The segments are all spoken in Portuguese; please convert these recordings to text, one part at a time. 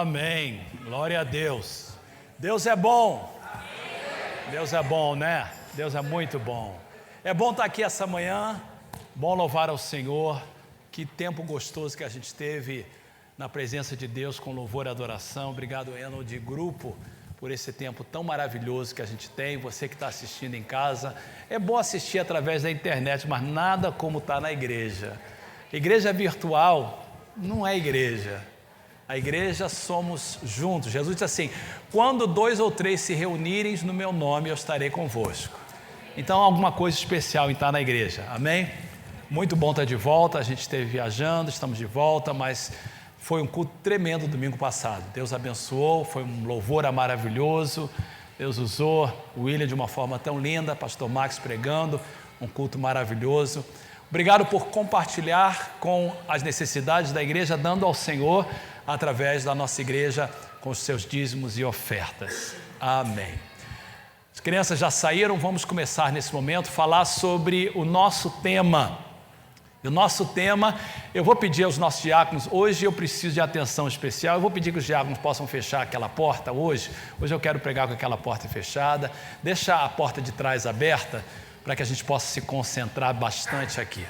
Amém. Glória a Deus. Deus é bom. Deus é bom, né? Deus é muito bom. É bom estar aqui essa manhã, bom louvar ao Senhor. Que tempo gostoso que a gente teve na presença de Deus com louvor e adoração. Obrigado, Eno, de grupo, por esse tempo tão maravilhoso que a gente tem. Você que está assistindo em casa, é bom assistir através da internet, mas nada como estar na igreja. Igreja virtual não é igreja. A igreja somos juntos. Jesus disse assim: quando 2 ou 3 se reunirem no meu nome, eu estarei convosco. Então, alguma coisa especial em estar na igreja, amém? Muito bom estar de volta. A gente esteve viajando, estamos de volta, mas foi um culto tremendo domingo passado. Deus abençoou, foi um louvor maravilhoso. Deus usou o William de uma forma tão linda, pastor Max pregando, um culto maravilhoso. Obrigado por compartilhar com as necessidades da igreja, dando ao Senhor através da nossa igreja com os seus dízimos e ofertas. Amém. As crianças já saíram, vamos começar nesse momento a falar sobre o nosso tema. E o nosso tema, eu vou pedir aos nossos diáconos, hoje eu preciso de atenção especial, eu vou pedir que os diáconos possam fechar aquela porta hoje eu quero pregar com aquela porta fechada, deixa a porta de trás aberta, para que a gente possa se concentrar bastante aqui.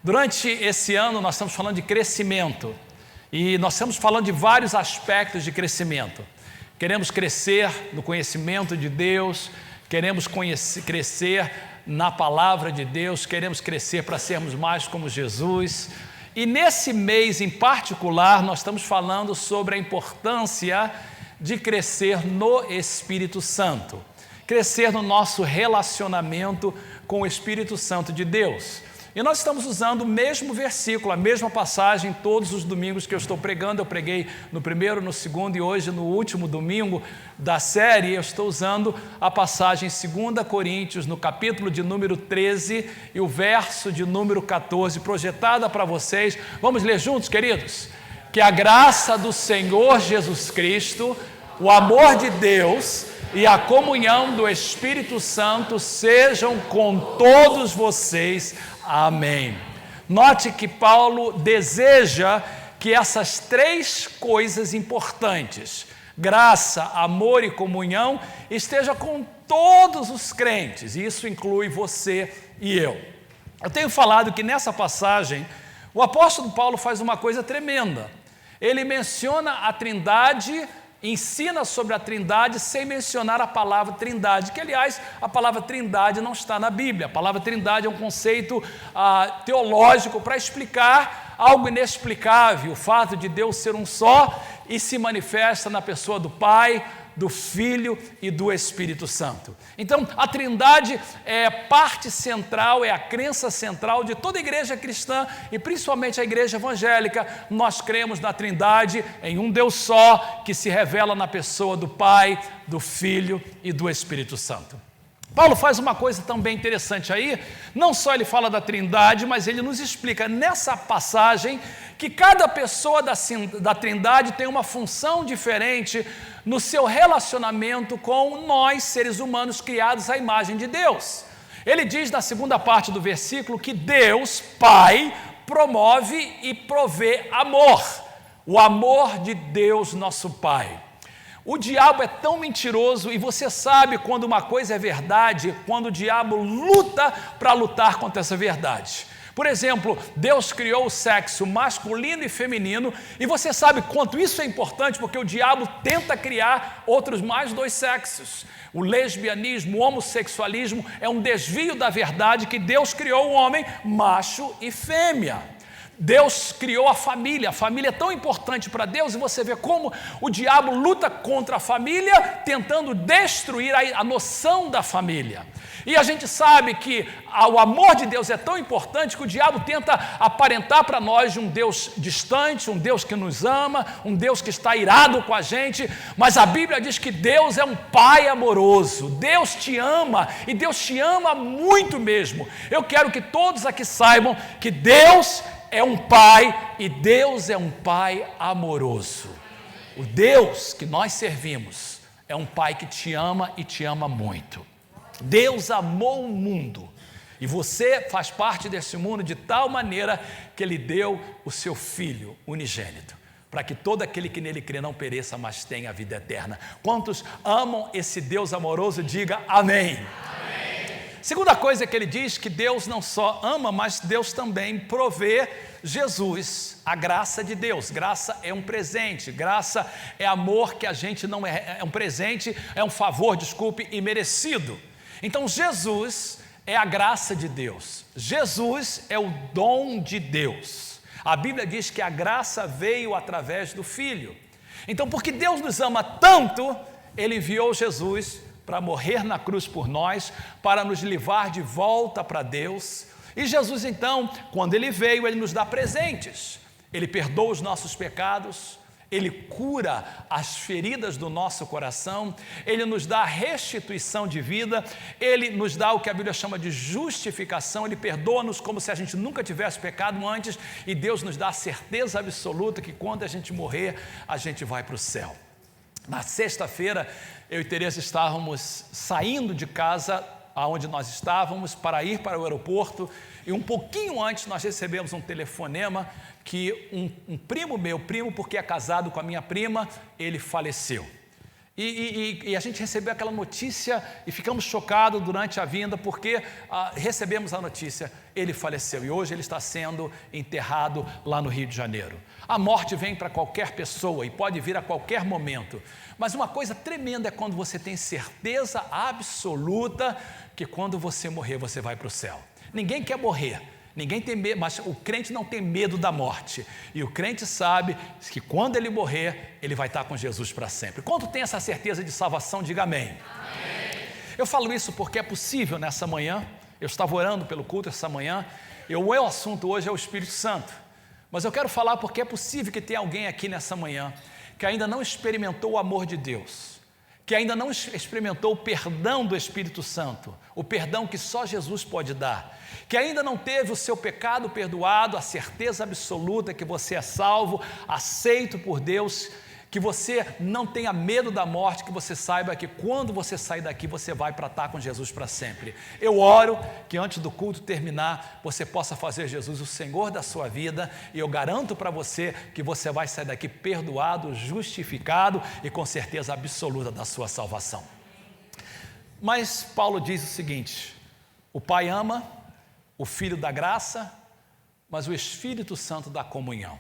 Durante esse ano nós estamos falando de crescimento, e nós estamos falando de vários aspectos de crescimento. Queremos crescer no conhecimento de Deus, queremos crescer na palavra de Deus, queremos crescer para sermos mais como Jesus. E nesse mês em particular, nós estamos falando sobre a importância de crescer no Espírito Santo, crescer no nosso relacionamento com o Espírito Santo de Deus. E nós estamos usando o mesmo versículo, a mesma passagem, todos os domingos que eu estou pregando. Eu preguei no primeiro, no segundo e hoje no último domingo da série, eu estou usando a passagem em 2 Coríntios, no capítulo de número 13 e o verso de número 14, projetada para vocês. Vamos ler juntos, queridos? Que a graça do Senhor Jesus Cristo, o amor de Deus e a comunhão do Espírito Santo sejam com todos vocês. Amém. Note que Paulo deseja que essas 3 coisas importantes, graça, amor e comunhão, esteja com todos os crentes, e isso inclui você e eu. Eu tenho falado que nessa passagem, o apóstolo Paulo faz uma coisa tremenda. Ele menciona a Trindade, ensina sobre a Trindade sem mencionar a palavra Trindade, que aliás a palavra Trindade não está na Bíblia. A palavra Trindade é um conceito teológico para explicar algo inexplicável, o fato de Deus ser um só e se manifesta na pessoa do Pai, do Filho e do Espírito Santo. Então, a Trindade é parte central, é a crença central de toda igreja cristã e principalmente a igreja evangélica. Nós cremos na Trindade, em um Deus só, que se revela na pessoa do Pai, do Filho e do Espírito Santo. Paulo faz uma coisa também interessante aí, não só ele fala da Trindade, mas ele nos explica nessa passagem que cada pessoa da Trindade tem uma função diferente no seu relacionamento com nós, seres humanos criados à imagem de Deus. Ele diz na segunda parte do versículo que Deus, Pai, promove e provê amor, o amor de Deus, nosso Pai. O diabo é tão mentiroso e você sabe quando uma coisa é verdade, quando o diabo luta para lutar contra essa verdade. Por exemplo, Deus criou o sexo masculino e feminino e você sabe quanto isso é importante porque o diabo tenta criar outros mais 2 sexos. O lesbianismo, o homossexualismo é um desvio da verdade que Deus criou o homem macho e fêmea. Deus criou a família é tão importante para Deus e você vê como o diabo luta contra a família, tentando destruir a noção da família. E a gente sabe que o amor de Deus é tão importante que o diabo tenta aparentar para nós de um Deus distante, um Deus que nos ama, um Deus que está irado com a gente, mas a Bíblia diz que Deus é um Pai amoroso, Deus te ama e Deus te ama muito mesmo. Eu quero que todos aqui saibam que Deus é um Pai e Deus é um Pai amoroso. O Deus que nós servimos é um Pai que te ama e te ama muito. Deus amou o mundo e você faz parte desse mundo de tal maneira que Ele deu o seu Filho unigênito, para que todo aquele que nele crê não pereça, mas tenha a vida eterna. Quantos amam esse Deus amoroso, diga amém. Segunda coisa que ele diz, que Deus não só ama, mas Deus também provê Jesus, a graça de Deus. Graça é um presente, graça é amor que a gente não é um presente, é um favor, desculpe, imerecido. Então Jesus é a graça de Deus, Jesus é o dom de Deus. A Bíblia diz que a graça veio através do Filho. Então, porque Deus nos ama tanto, Ele enviou Jesus para morrer na cruz por nós, para nos levar de volta para Deus. E Jesus então, quando Ele veio, Ele nos dá presentes. Ele perdoa os nossos pecados, Ele cura as feridas do nosso coração, Ele nos dá restituição de vida, Ele nos dá o que a Bíblia chama de justificação, Ele perdoa-nos como se a gente nunca tivesse pecado antes, e Deus nos dá a certeza absoluta que quando a gente morrer, a gente vai para o céu. Na sexta-feira, eu e Tereza estávamos saindo de casa, aonde nós estávamos, para ir para o aeroporto, e um pouquinho antes nós recebemos um telefonema que um primo meu, porque é casado com a minha prima, ele faleceu. E a gente recebeu aquela notícia e ficamos chocados durante a vinda, porque recebemos a notícia, ele faleceu e hoje ele está sendo enterrado lá no Rio de Janeiro. A morte vem para qualquer pessoa e pode vir a qualquer momento, mas uma coisa tremenda é quando você tem certeza absoluta que quando você morrer, você vai para o céu. Ninguém quer morrer. Ninguém tem medo, mas o crente não tem medo da morte. E o crente sabe que quando ele morrer, ele vai estar com Jesus para sempre. Quando tem essa certeza de salvação, diga amém. Amém. Eu falo isso porque é possível nessa manhã. Eu estava orando pelo culto essa manhã. E o meu assunto hoje é o Espírito Santo. Mas eu quero falar porque é possível que tenha alguém aqui nessa manhã que ainda não experimentou o amor de Deus, que ainda não experimentou o perdão do Espírito Santo, o perdão que só Jesus pode dar, que ainda não teve o seu pecado perdoado, a certeza absoluta que você é salvo, aceito por Deus, que você não tenha medo da morte, que você saiba que quando você sair daqui, você vai para estar com Jesus para sempre. Eu oro que antes do culto terminar, você possa fazer Jesus o Senhor da sua vida, e eu garanto para você que você vai sair daqui perdoado, justificado e com certeza absoluta da sua salvação. Mas Paulo diz o seguinte: o Pai ama, o Filho dá graça, mas o Espírito Santo dá comunhão.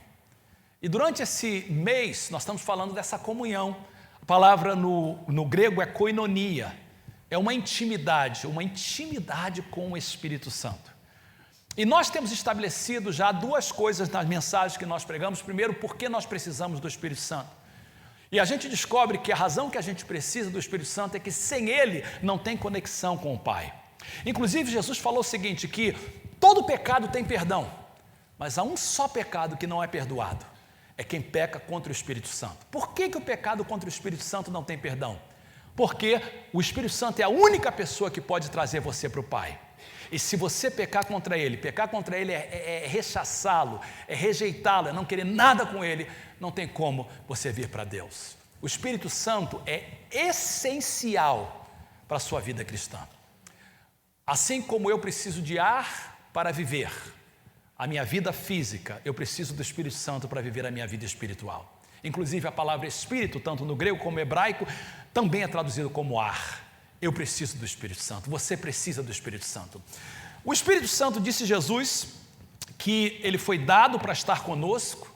E durante esse mês, nós estamos falando dessa comunhão. A palavra no grego é koinonia, é uma intimidade com o Espírito Santo. E nós temos estabelecido já duas coisas nas mensagens que nós pregamos. Primeiro, por que nós precisamos do Espírito Santo? E a gente descobre que a razão que a gente precisa do Espírito Santo é que sem Ele não tem conexão com o Pai. Inclusive, Jesus falou o seguinte, que todo pecado tem perdão, mas há um só pecado que não é perdoado. É quem peca contra o Espírito Santo. Por que o pecado contra o Espírito Santo não tem perdão? Porque o Espírito Santo é a única pessoa que pode trazer você para o Pai. E se você pecar contra Ele é rechaçá-lo, é rejeitá-lo, é não querer nada com Ele, não tem como você vir para Deus. O Espírito Santo é essencial para a sua vida cristã. Assim como eu preciso de ar para viver a minha vida física, eu preciso do Espírito Santo para viver a minha vida espiritual. Inclusive a palavra Espírito, tanto no grego como no hebraico, também é traduzido como ar. Eu preciso do Espírito Santo, você precisa do Espírito Santo. O Espírito Santo, disse Jesus, que Ele foi dado para estar conosco.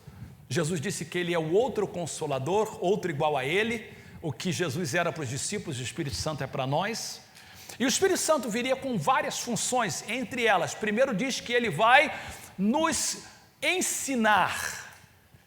Jesus disse que Ele é o outro Consolador, outro igual a Ele. O que Jesus era para os discípulos, o Espírito Santo é para nós. E o Espírito Santo viria com várias funções, entre elas, primeiro diz que Ele vai nos ensinar.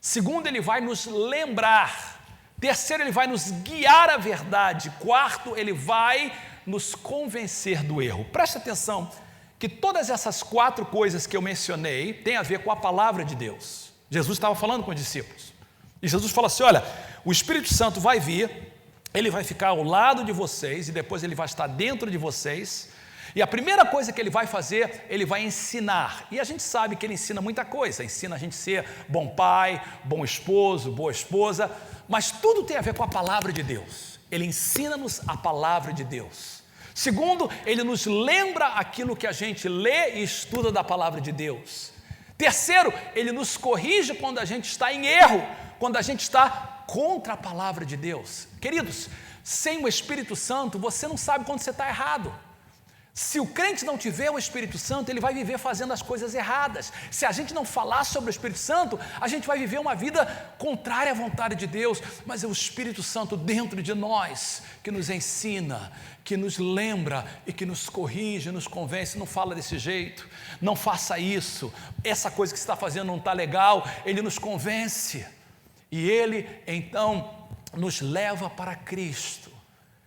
Segundo, Ele vai nos lembrar. Terceiro, Ele vai nos guiar à verdade. Quarto, Ele vai nos convencer do erro. Preste atenção que todas essas quatro coisas que eu mencionei têm a ver com a palavra de Deus. Jesus estava falando com os discípulos. E Jesus fala assim, olha, o Espírito Santo vai vir, Ele vai ficar ao lado de vocês e depois Ele vai estar dentro de vocês. E a primeira coisa que Ele vai fazer, Ele vai ensinar. E a gente sabe que Ele ensina muita coisa. Ensina a gente a ser bom pai, bom esposo, boa esposa. Mas tudo tem a ver com a palavra de Deus. Ele ensina-nos a palavra de Deus. Segundo, Ele nos lembra aquilo que a gente lê e estuda da palavra de Deus. Terceiro, Ele nos corrige quando a gente está em erro. quando a gente está contra a palavra de Deus. Queridos, sem o Espírito Santo, você não sabe quando você está errado. Se o crente não tiver o Espírito Santo, ele vai viver fazendo as coisas erradas. Se a gente não falar sobre o Espírito Santo, a gente vai viver uma vida contrária à vontade de Deus. Mas é o Espírito Santo dentro de nós que nos ensina, que nos lembra e que nos corrige, nos convence. Não fala desse jeito, não faça isso, essa coisa que você está fazendo não está legal. Ele nos convence e Ele então nos leva para Cristo.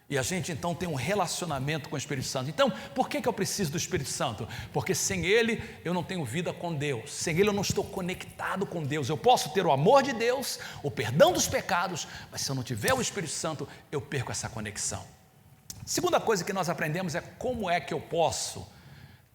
E a gente então tem um relacionamento com o Espírito Santo. Então, por que eu preciso do Espírito Santo? Porque sem Ele eu não tenho vida com Deus. Sem Ele eu não estou conectado com Deus. Eu posso ter o amor de Deus, o perdão dos pecados, mas se eu não tiver o Espírito Santo, eu perco essa conexão. Segunda coisa que nós aprendemos é como é que eu posso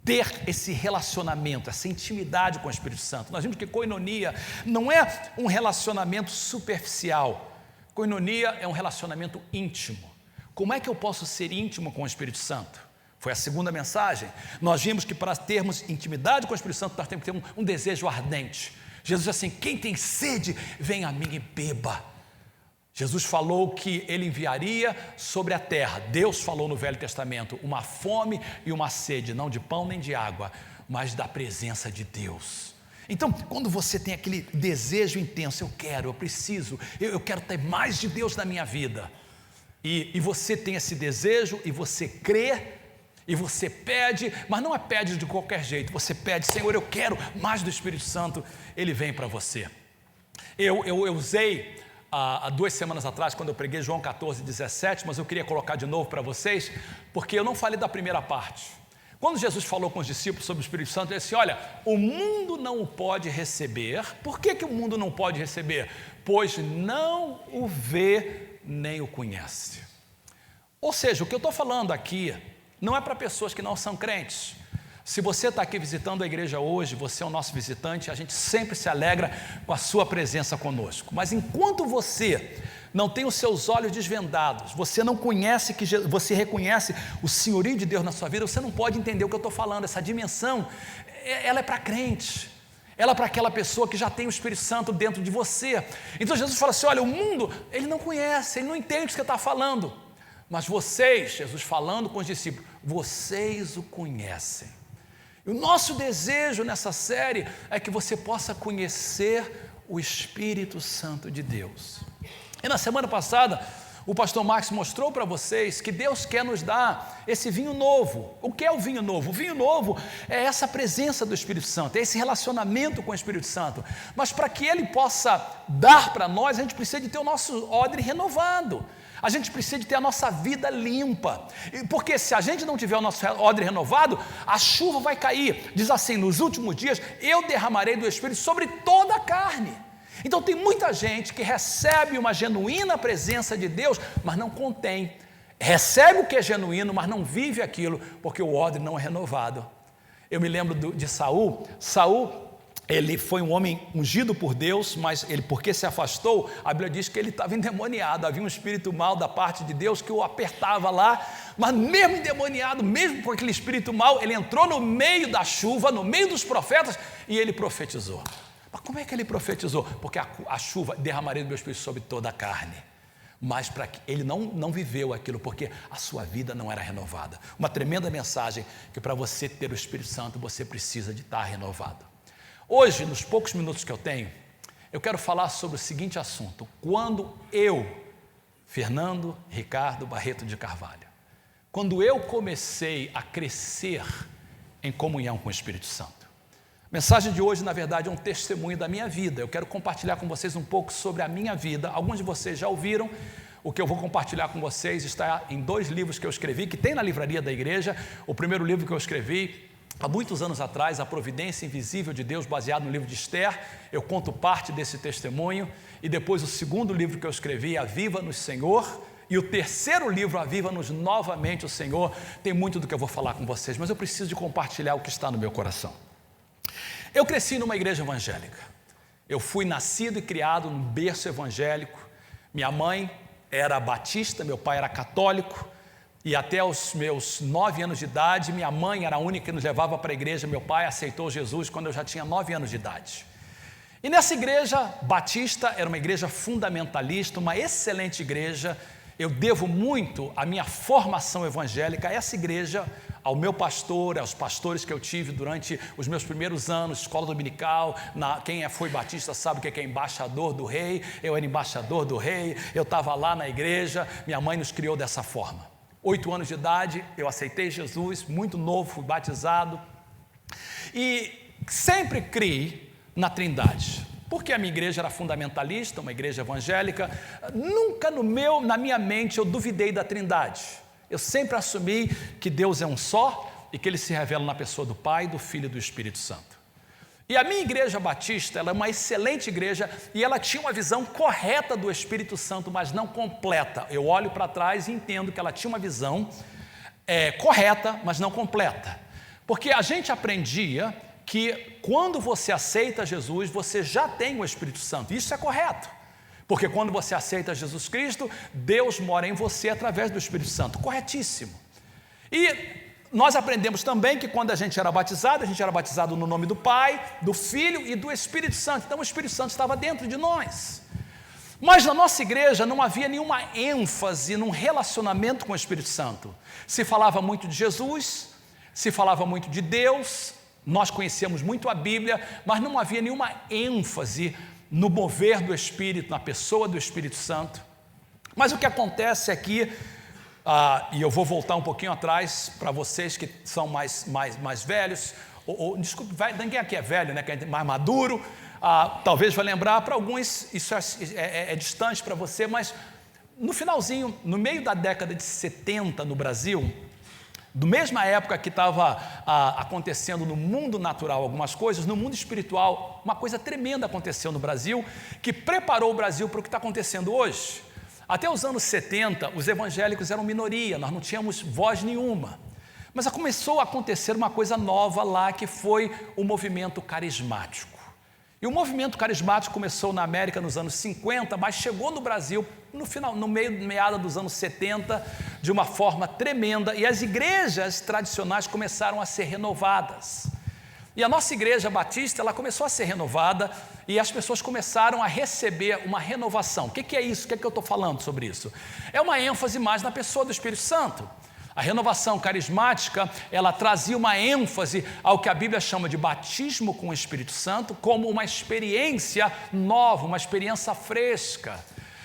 ter esse relacionamento, essa intimidade com o Espírito Santo. Nós vimos que koinonia não é um relacionamento superficial. Koinonia é um relacionamento íntimo. Como é que eu posso ser íntimo com o Espírito Santo? Foi a segunda mensagem. Nós vimos que para termos intimidade com o Espírito Santo, nós temos que ter um desejo ardente. Jesus disse assim: quem tem sede, vem a mim e beba. Jesus falou que Ele enviaria sobre a terra, Deus falou no Velho Testamento, uma fome e uma sede, não de pão nem de água, mas da presença de Deus. Então, quando você tem aquele desejo intenso, eu quero, eu preciso, eu quero ter mais de Deus na minha vida. E você tem esse desejo, e você crê, e você pede, mas não é pede de qualquer jeito, você pede: Senhor, eu quero mais do Espírito Santo. Ele vem para você. Eu usei há 2 semanas atrás, quando eu preguei João 14:17, mas eu queria colocar de novo para vocês, porque eu não falei da primeira parte. Quando Jesus falou com os discípulos sobre o Espírito Santo, ele disse: olha, o mundo não o pode receber. Por que o mundo não pode receber? Pois não o vê nem o conhece. Ou seja, o que eu estou falando aqui não é para pessoas que não são crentes. Se você está aqui visitando a igreja hoje, você é o nosso visitante, a gente sempre se alegra com a sua presença conosco. Mas enquanto você não tem os seus olhos desvendados, você não conhece, você reconhece o senhorio de Deus na sua vida, você não pode entender o que eu estou falando. Essa dimensão, ela é para crente. Ela é para aquela pessoa que já tem o Espírito Santo dentro de você. Então Jesus fala assim: olha, o mundo, ele não conhece, ele não entende o que você está falando. Mas vocês, Jesus falando com os discípulos, vocês o conhecem. E o nosso desejo nessa série é que você possa conhecer o Espírito Santo de Deus. E na semana passada, o pastor Max mostrou para vocês que Deus quer nos dar esse vinho novo. O que é o vinho novo? O vinho novo é essa presença do Espírito Santo, é esse relacionamento com o Espírito Santo. Mas para que Ele possa dar para nós, a gente precisa de ter o nosso odre renovado. A gente precisa de ter a nossa vida limpa. Porque se a gente não tiver o nosso odre renovado, a chuva vai cair. Diz assim: nos últimos dias eu derramarei do Espírito sobre toda a carne. Então tem muita gente que recebe uma genuína presença de Deus, mas não contém. Recebe o que é genuíno, mas não vive aquilo, porque o odre não é renovado. Eu me lembro de Saul. Saul, ele foi um homem ungido por Deus, mas ele, porque se afastou, a Bíblia diz que ele estava endemoniado. Havia um espírito mau da parte de Deus que o apertava lá, mas mesmo endemoniado, mesmo com aquele espírito mau, ele entrou no meio da chuva, no meio dos profetas, e ele profetizou. Mas como é que ele profetizou? Porque a chuva derramaria do meu Espírito sobre toda a carne. Mas para que ele não viveu aquilo, porque a sua vida não era renovada. Uma tremenda mensagem, que para você ter o Espírito Santo, você precisa de estar renovado. Hoje, nos poucos minutos que eu tenho, eu quero falar sobre o seguinte assunto: quando eu, Fernando Ricardo Barreto de Carvalho, quando eu comecei a crescer em comunhão com o Espírito Santo. A mensagem de hoje, na verdade, é um testemunho da minha vida. Eu quero compartilhar com vocês um pouco sobre a minha vida. Alguns de vocês já ouviram. O que eu vou compartilhar com vocês está em 2 livros que eu escrevi, que tem na livraria da igreja. O primeiro livro que eu escrevi há muitos anos atrás, A Providência Invisível de Deus, baseado no livro de Esther. Eu conto parte desse testemunho. E depois o segundo livro que eu escrevi, Aviva-nos, Senhor. E o terceiro livro, Aviva-nos novamente, o Senhor. Tem muito do que eu vou falar com vocês, mas eu preciso de compartilhar o que está no meu coração. Eu cresci numa igreja evangélica. Eu fui nascido e criado num berço evangélico. Minha mãe era batista, meu pai era católico. E até os meus 9 anos de idade, minha mãe era a única que nos levava para a igreja. Meu pai aceitou Jesus quando eu já tinha 9 anos de idade. E nessa igreja batista, era uma igreja fundamentalista, uma excelente igreja. Eu devo muito a minha formação evangélica a essa igreja, ao meu pastor, aos pastores que eu tive durante os meus primeiros anos, escola dominical. Quem foi batista sabe o que é embaixador do rei. Eu era embaixador do rei, eu estava lá na igreja, minha mãe nos criou dessa forma. 8 anos de idade, eu aceitei Jesus, muito novo, fui batizado. E sempre criei na Trindade, porque a minha igreja era fundamentalista, uma igreja evangélica. Nunca na minha mente eu duvidei da Trindade. Eu sempre assumi que Deus é um só e que Ele se revela na pessoa do Pai, do Filho e do Espírito Santo. E a minha igreja batista, ela é uma excelente igreja e ela tinha uma visão correta do Espírito Santo, mas não completa. Eu olho para trás e entendo que ela tinha uma visão correta, mas não completa. Porque a gente aprendia que quando você aceita Jesus, você já tem o Espírito Santo. Isso é correto. Porque quando você aceita Jesus Cristo, Deus mora em você através do Espírito Santo. Corretíssimo. E nós aprendemos também que quando a gente era batizado no nome do Pai, do Filho e do Espírito Santo. Então o Espírito Santo estava dentro de nós. Mas na nossa igreja não havia nenhuma ênfase num relacionamento com o Espírito Santo. Se falava muito de Jesus, se falava muito de Deus, nós conhecíamos muito a Bíblia, mas não havia nenhuma ênfase no mover do Espírito, na pessoa do Espírito Santo. Mas o que acontece aqui, e eu vou voltar um pouquinho atrás para vocês que são mais velhos, desculpe, ninguém aqui é velho, né, que é mais maduro, talvez vai lembrar, para alguns isso é distante para você, mas no finalzinho, no meio da década de 70 no Brasil, da mesma época que estava acontecendo no mundo natural algumas coisas, no mundo espiritual, uma coisa tremenda aconteceu no Brasil, que preparou o Brasil para o que está acontecendo hoje. Até os anos 70, os evangélicos eram minoria, nós não tínhamos voz nenhuma. Mas começou a acontecer uma coisa nova lá, que foi o movimento carismático. E o movimento carismático começou na América nos anos 50, mas chegou no Brasil no meada dos anos 70, de uma forma tremenda, e as igrejas tradicionais começaram a ser renovadas. E a nossa igreja batista, ela começou a ser renovada, e as pessoas começaram a receber uma renovação. O que é isso? O que eu estou falando sobre isso? É uma ênfase mais na pessoa do Espírito Santo. A renovação carismática, ela trazia uma ênfase ao que a Bíblia chama de batismo com o Espírito Santo, como uma experiência nova, uma experiência fresca.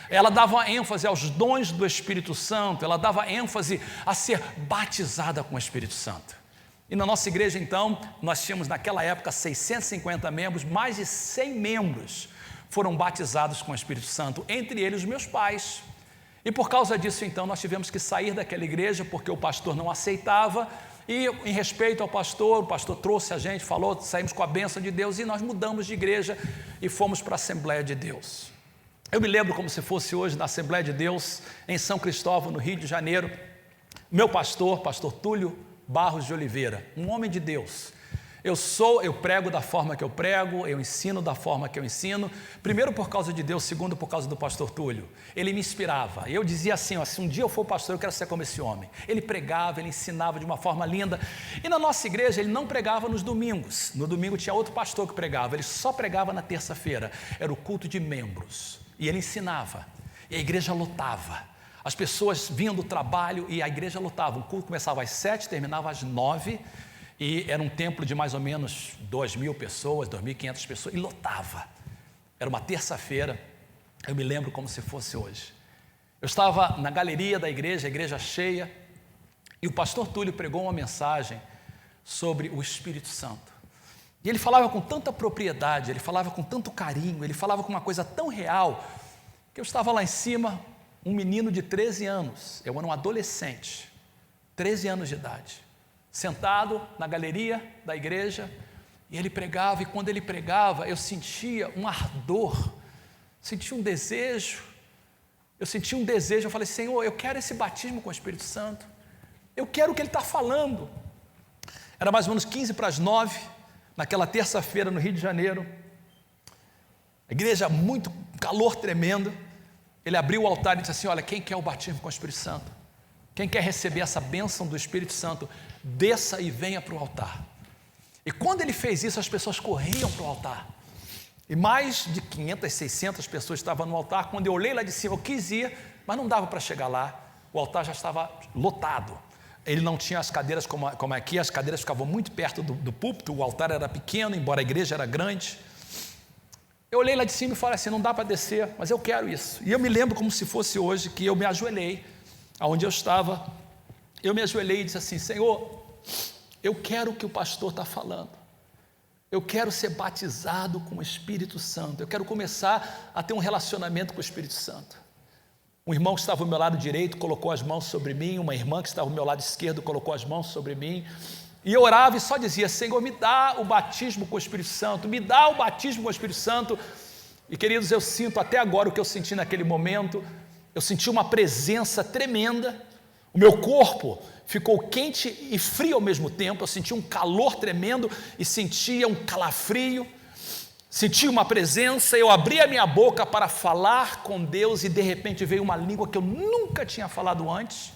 Ela dava ênfase aos dons do Espírito Santo, ela dava ênfase a ser batizada com o Espírito Santo. E na nossa igreja, então, nós tínhamos naquela época 650 membros, mais de 100 membros foram batizados com o Espírito Santo, entre eles os meus pais. E por causa disso, então, nós tivemos que sair daquela igreja, porque o pastor não aceitava, e em respeito ao pastor, o pastor trouxe a gente, falou, saímos com a bênção de Deus, e nós mudamos de igreja e fomos para a Assembleia de Deus. Eu me lembro como se fosse hoje, na Assembleia de Deus, em São Cristóvão, no Rio de Janeiro, meu pastor Túlio Barros de Oliveira, um homem de Deus. Eu prego da forma que eu prego, eu ensino da forma que eu ensino, primeiro por causa de Deus, segundo por causa do pastor Túlio. Ele me inspirava, eu dizia assim, se um dia eu for pastor, eu quero ser como esse homem. Ele pregava, ele ensinava de uma forma linda, e na nossa igreja ele não pregava nos domingos, no domingo tinha outro pastor que pregava, ele só pregava na terça-feira, era o culto de membros, e ele ensinava, e a igreja lotava, as pessoas vinham do trabalho e a igreja lotava, o culto começava às 7, terminava às 9, e era um templo de mais ou menos 2.000 pessoas, 2.500 pessoas, e lotava. Era uma terça-feira, eu me lembro como se fosse hoje. Eu estava na galeria da igreja, a igreja cheia, e o pastor Túlio pregou uma mensagem sobre o Espírito Santo. E ele falava com tanta propriedade, ele falava com tanto carinho, ele falava com uma coisa tão real, que eu estava lá em cima, um menino de 13 anos, eu era um adolescente, 13 anos de idade, sentado na galeria da igreja, e ele pregava, e quando ele pregava, eu sentia um ardor, sentia um desejo, eu falei, Senhor, eu quero esse batismo com o Espírito Santo, eu quero o que ele está falando. Era mais ou menos 8:45, naquela terça-feira no Rio de Janeiro, a igreja muito, calor tremendo, ele abriu o altar e disse assim, olha, quem quer o batismo com o Espírito Santo? Quem quer receber essa bênção do Espírito Santo, desça e venha para o altar. E quando ele fez isso, as pessoas corriam para o altar. E mais de 500, 600 pessoas estavam no altar. Quando eu olhei lá de cima, eu quis ir, mas não dava para chegar lá. O altar já estava lotado. Ele não tinha as cadeiras como aqui, as cadeiras ficavam muito perto do púlpito, o altar era pequeno, embora a igreja era grande. Eu olhei lá de cima e falei assim, não dá para descer, mas eu quero isso. E eu me lembro como se fosse hoje, que eu me ajoelhei, aonde eu estava, eu me ajoelhei e disse assim, Senhor, eu quero o que o pastor está falando. Eu quero ser batizado com o Espírito Santo. Eu quero começar a ter um relacionamento com o Espírito Santo. Um irmão que estava ao meu lado direito colocou as mãos sobre mim. Uma irmã que estava ao meu lado esquerdo colocou as mãos sobre mim. E eu orava e só dizia, Senhor, me dá o batismo com o Espírito Santo. Me dá o batismo com o Espírito Santo. E queridos, eu sinto até agora o que eu senti naquele momento. Eu senti uma presença tremenda. O meu corpo ficou quente e frio ao mesmo tempo. Eu senti um calor tremendo e sentia um calafrio. Senti uma presença, eu abri a minha boca para falar com Deus e de repente veio uma língua que eu nunca tinha falado antes.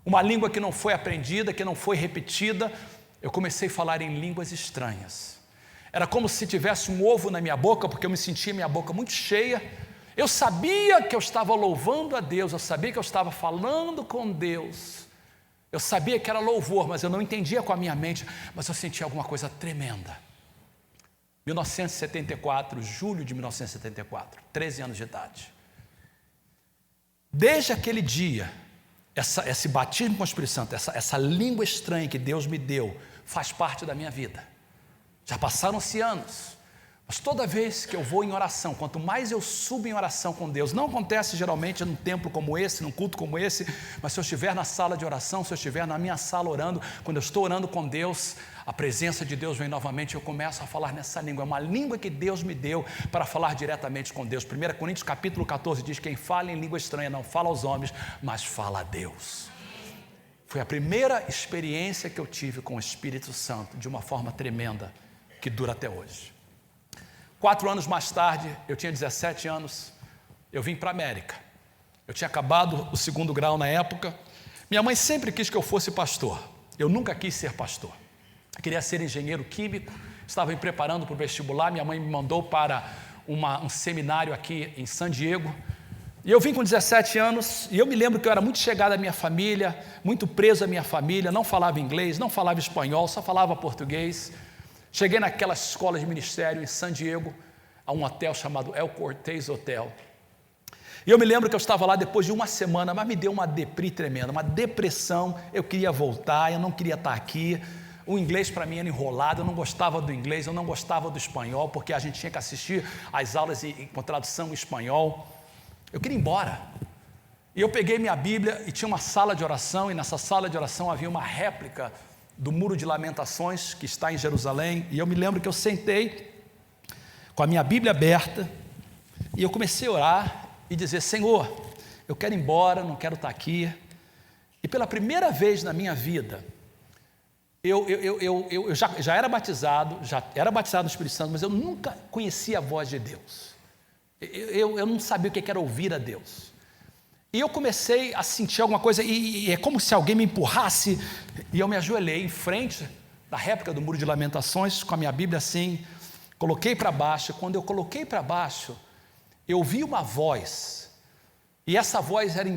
Uma língua que não foi aprendida, que não foi repetida. Eu comecei a falar em línguas estranhas. Era como se tivesse um ovo na minha boca, porque eu me sentia minha boca muito cheia. Eu sabia que eu estava louvando a Deus, eu sabia que eu estava falando com Deus. Eu sabia que era louvor, mas eu não entendia com a minha mente, mas eu sentia alguma coisa tremenda. 1974, julho de 1974, 13 anos de idade. Desde aquele dia, esse batismo com o Espírito Santo, essa língua estranha que Deus me deu, faz parte da minha vida. Já passaram-se anos, mas toda vez que eu vou em oração, quanto mais eu subo em oração com Deus, não acontece geralmente num templo como esse, num culto como esse, mas se eu estiver na sala de oração, se eu estiver na minha sala orando, quando eu estou orando com Deus, a presença de Deus vem novamente, eu começo a falar nessa língua, é uma língua que Deus me deu para falar diretamente com Deus. 1 Coríntios capítulo 14 diz, quem fala em língua estranha não fala aos homens, mas fala a Deus. Foi a primeira experiência que eu tive com o Espírito Santo, de uma forma tremenda, que dura até hoje. 4 anos mais tarde, eu tinha 17 anos, eu vim para a América. Eu tinha acabado o 2º grau na época. Minha mãe sempre quis que eu fosse pastor. Eu nunca quis ser pastor. Eu queria ser engenheiro químico, estava me preparando para o vestibular. Minha mãe me mandou para um seminário aqui em San Diego. E eu vim com 17 anos, e eu me lembro que eu era muito chegado à minha família, muito preso à minha família, não falava inglês, não falava espanhol, só falava português. Cheguei naquela escola de ministério em San Diego, a um hotel chamado El Cortez Hotel. E eu me lembro que eu estava lá depois de uma semana, mas me deu uma deprê tremenda, uma depressão. Eu queria voltar, eu não queria estar aqui. O inglês para mim era enrolado, eu não gostava do inglês, eu não gostava do espanhol, porque a gente tinha que assistir às aulas com tradução em espanhol. Eu queria ir embora. E eu peguei minha Bíblia e tinha uma sala de oração, e nessa sala de oração havia uma réplica do Muro de Lamentações, que está em Jerusalém, e eu me lembro que eu sentei com a minha Bíblia aberta, e eu comecei a orar e dizer, Senhor, eu quero ir embora, não quero estar aqui. E pela primeira vez na minha vida, eu já era batizado no Espírito Santo, mas eu nunca conhecia a voz de Deus. Eu não sabia o que era ouvir a Deus. E eu comecei a sentir alguma coisa, e é como se alguém me empurrasse, e eu me ajoelhei em frente da réplica do Muro de Lamentações, com a minha Bíblia assim, coloquei para baixo. Quando eu coloquei para baixo, eu ouvi uma voz, e essa voz era,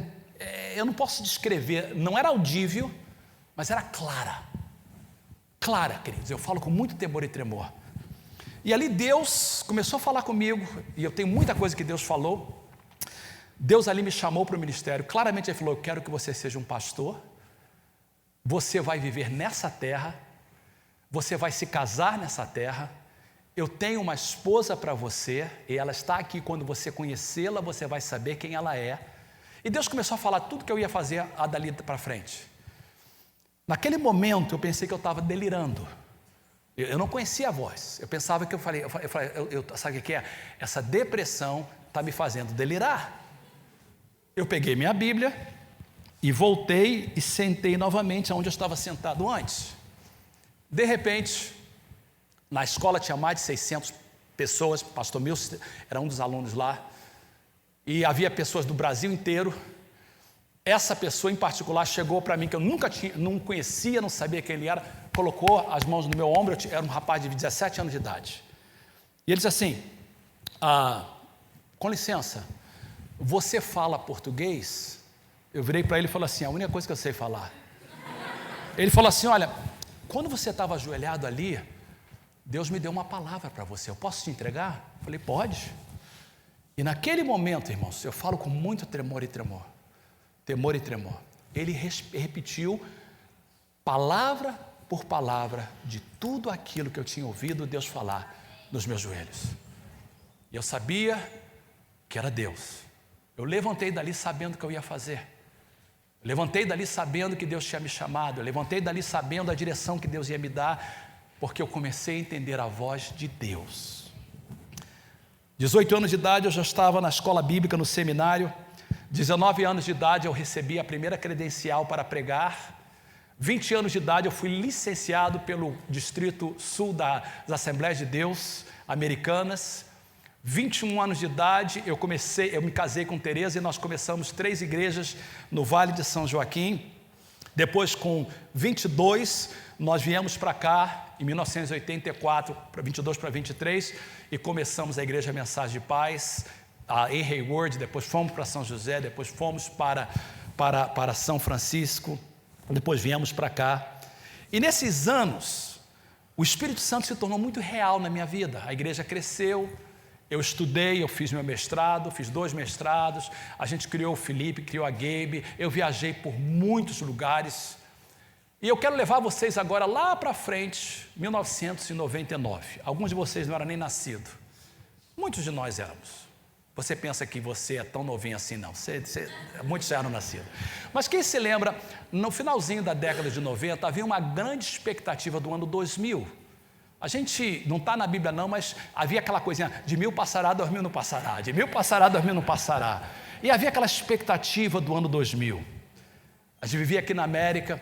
eu não posso descrever, não era audível, mas era clara, queridos, eu falo com muito temor e tremor. E ali Deus começou a falar comigo, e eu tenho muita coisa que Deus falou. Deus ali me chamou para o ministério, claramente Ele falou, eu quero que você seja um pastor, você vai viver nessa terra, você vai se casar nessa terra, eu tenho uma esposa para você, e ela está aqui, quando você conhecê-la, você vai saber quem ela é. E Deus começou a falar tudo que eu ia fazer dali para frente. Naquele momento eu pensei que eu estava delirando, eu não conhecia a voz, eu pensava que sabe o que é? Essa depressão está me fazendo delirar. Eu peguei minha Bíblia e voltei e sentei novamente onde eu estava sentado antes. De repente, na escola tinha mais de 600 pessoas, pastor Milson era um dos alunos lá, e havia pessoas do Brasil inteiro. Essa pessoa em particular chegou para mim, que eu não conhecia, não sabia quem ele era, colocou as mãos no meu ombro, eu era um rapaz de 17 anos de idade. E ele disse assim, com licença, você fala português? Eu virei para ele e falei assim, a única coisa que eu sei falar. Ele falou assim, olha, quando você estava ajoelhado ali, Deus me deu uma palavra para você, eu posso te entregar? Eu falei, pode. E naquele momento, irmãos, eu falo com muito temor e tremor, ele repetiu palavra por palavra de tudo aquilo que eu tinha ouvido Deus falar nos meus joelhos. E eu sabia que era Deus. Eu levantei dali sabendo o que eu ia fazer. Eu levantei dali sabendo que Deus tinha me chamado. Eu levantei dali sabendo a direção que Deus ia me dar, porque eu comecei a entender a voz de Deus. 18 anos de idade eu já estava na escola bíblica, no seminário. 19 anos de idade eu recebi a primeira credencial para pregar. 20 anos de idade eu fui licenciado pelo Distrito Sul das Assembleias de Deus Americanas. 21 anos de idade eu me casei com Tereza e nós começamos 3 igrejas no Vale de São Joaquim. Depois, com 22, nós viemos para cá em 1984, para 22 para 23, e começamos a Igreja Mensagem de Paz em Hayward. Depois fomos para São José, depois fomos para São Francisco, depois viemos para cá. E nesses anos, o Espírito Santo se tornou muito real na minha vida. A igreja cresceu, eu estudei, eu fiz meu mestrado, fiz 2 mestrados, a gente criou o Felipe, criou a Gabe, eu viajei por muitos lugares. E eu quero levar vocês agora lá para frente, 1999. Alguns de vocês não eram nem nascidos. Muitos de nós éramos. Você pensa que você é tão novinho assim? Não, muitos já eram nascidos. Mas quem se lembra, no finalzinho da década de 90, havia uma grande expectativa do ano 2000. A gente, não está na Bíblia não, mas havia aquela coisinha, de 1000 passará, 2000 não passará, de 1000 passará, 2000 não passará. E havia aquela expectativa do ano 2000. A gente vivia aqui na América.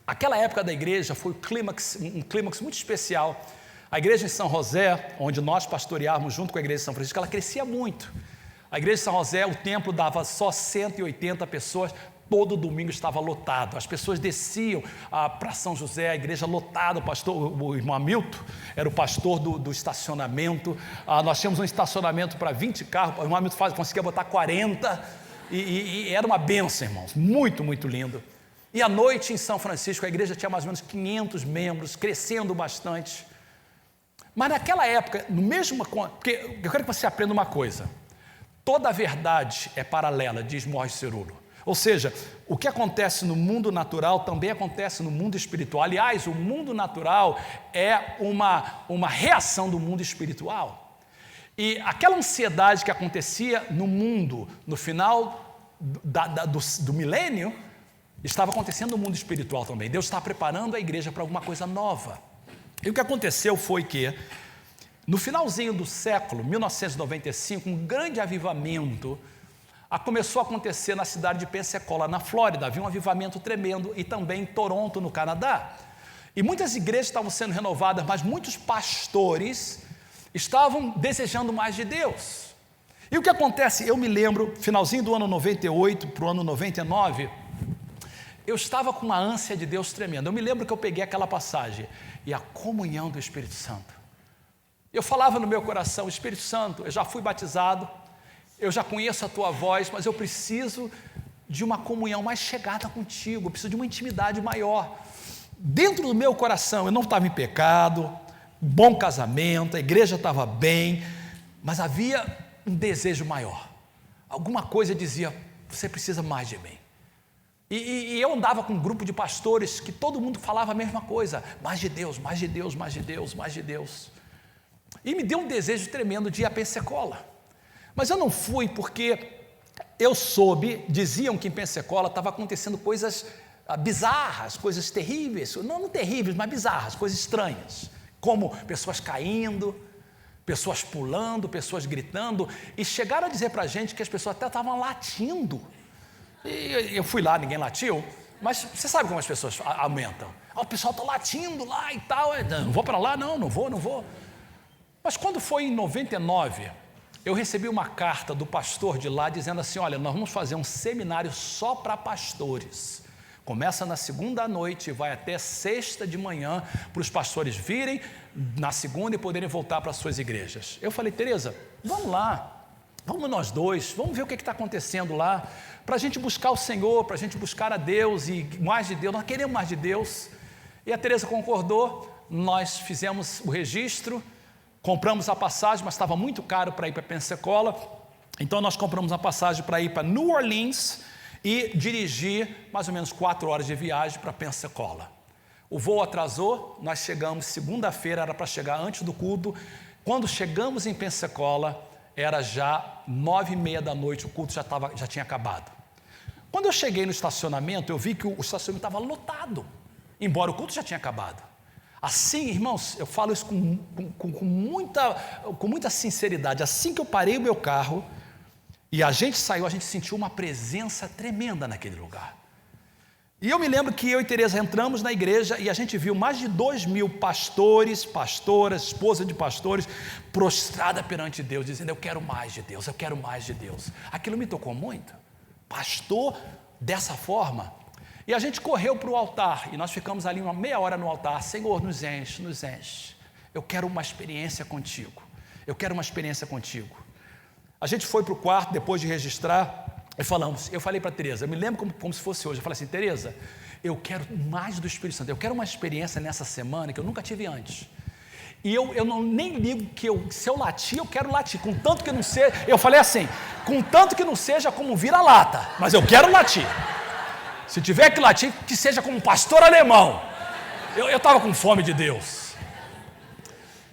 Aquela época da igreja foi um clímax muito especial. A igreja em São José, onde nós pastoreávamos junto com a igreja de São Francisco, ela crescia muito. A igreja de São José, o templo dava só 180 pessoas, todo domingo estava lotado. As pessoas desciam para São José, a igreja lotada. O irmão Hamilton era o pastor do estacionamento. Nós tínhamos um estacionamento para 20 carros, o irmão Hamilton conseguia botar 40, e era uma bênção, irmãos, muito, muito lindo. E à noite em São Francisco, a igreja tinha mais ou menos 500 membros, crescendo bastante. Mas naquela época, porque eu quero que você aprenda uma coisa: toda a verdade é paralela, diz Morris Cerullo. Ou seja, o que acontece no mundo natural também acontece no mundo espiritual. Aliás, o mundo natural é uma reação do mundo espiritual. E aquela ansiedade que acontecia no mundo no final do milênio, estava acontecendo no mundo espiritual também. Deus está preparando a igreja para alguma coisa nova. E o que aconteceu foi que, no finalzinho do século, 1995, um grande avivamento começou a acontecer na cidade de Pensacola, na Flórida. Havia um avivamento tremendo, e também em Toronto, no Canadá. E muitas igrejas estavam sendo renovadas, mas muitos pastores estavam desejando mais de Deus. E o que acontece? Eu me lembro, finalzinho do ano 98 para o ano 99, eu estava com uma ânsia de Deus tremenda. Eu me lembro que eu peguei aquela passagem, e a comunhão do Espírito Santo. Eu falava no meu coração: Espírito Santo, eu já fui batizado, eu já conheço a tua voz, mas eu preciso de uma comunhão mais chegada contigo, eu preciso de uma intimidade maior. Dentro do meu coração, eu não estava em pecado, bom casamento, a igreja estava bem, mas havia um desejo maior. Alguma coisa dizia: você precisa mais de mim. E eu andava com um grupo de pastores que todo mundo falava a mesma coisa: mais de Deus, mais de Deus, mais de Deus, mais de Deus. E me deu um desejo tremendo de ir a Pensacola. Mas eu não fui porque eu soube, diziam que em Pensacola estava acontecendo coisas bizarras, coisas terríveis, não terríveis, mas bizarras, coisas estranhas, como pessoas caindo, pessoas pulando, pessoas gritando, e chegaram a dizer para a gente que as pessoas até estavam latindo. E eu fui lá, ninguém latiu, mas você sabe como as pessoas aumentam. O pessoal está latindo lá e tal, não vou para lá, não vou. Mas quando foi em 99, eu recebi uma carta do pastor de lá dizendo assim: olha, nós vamos fazer um seminário só para pastores. Começa na segunda à noite e vai até sexta de manhã, para os pastores virem na segunda e poderem voltar para as suas igrejas. Eu falei: Tereza, vamos lá, vamos nós dois, vamos ver o que está acontecendo lá, para a gente buscar o Senhor, para a gente buscar a Deus e mais de Deus, nós queremos mais de Deus. E a Tereza concordou, nós fizemos o registro, compramos a passagem, mas estava muito caro para ir para Pensacola, então nós compramos a passagem para ir para New Orleans e dirigir mais ou menos 4 horas de viagem para Pensacola. O voo atrasou, nós chegamos segunda-feira, era para chegar antes do culto. Quando chegamos em Pensacola, era já 9h30 da noite, o culto já tinha acabado. Quando eu cheguei no estacionamento, eu vi que o estacionamento estava lotado, embora o culto já tinha acabado. Assim, irmãos, eu falo isso com muita sinceridade, assim que eu parei o meu carro e a gente saiu, a gente sentiu uma presença tremenda naquele lugar. E eu me lembro que eu e Tereza entramos na igreja e a gente viu mais de 2.000 pastores, pastoras, esposa de pastores, prostrada perante Deus, dizendo, eu quero mais de Deus, eu quero mais de Deus. Aquilo me tocou muito. Pastor dessa forma. E a gente correu para o altar, e nós ficamos ali uma meia hora no altar. Senhor, nos enche, nos enche. Eu quero uma experiência contigo. Eu quero uma experiência contigo. A gente foi para o quarto, depois de registrar, e falamos, eu falei para a Tereza, eu me lembro como se fosse hoje, eu falei assim, Tereza, eu quero mais do Espírito Santo, eu quero uma experiência nessa semana que eu nunca tive antes. E eu nem ligo que se eu latir, eu quero latir, contanto que não seja, eu falei assim, contanto que não seja como vira-lata, mas eu quero latir. Se tiver que latir, que seja como um pastor alemão. Eu estava com fome de Deus.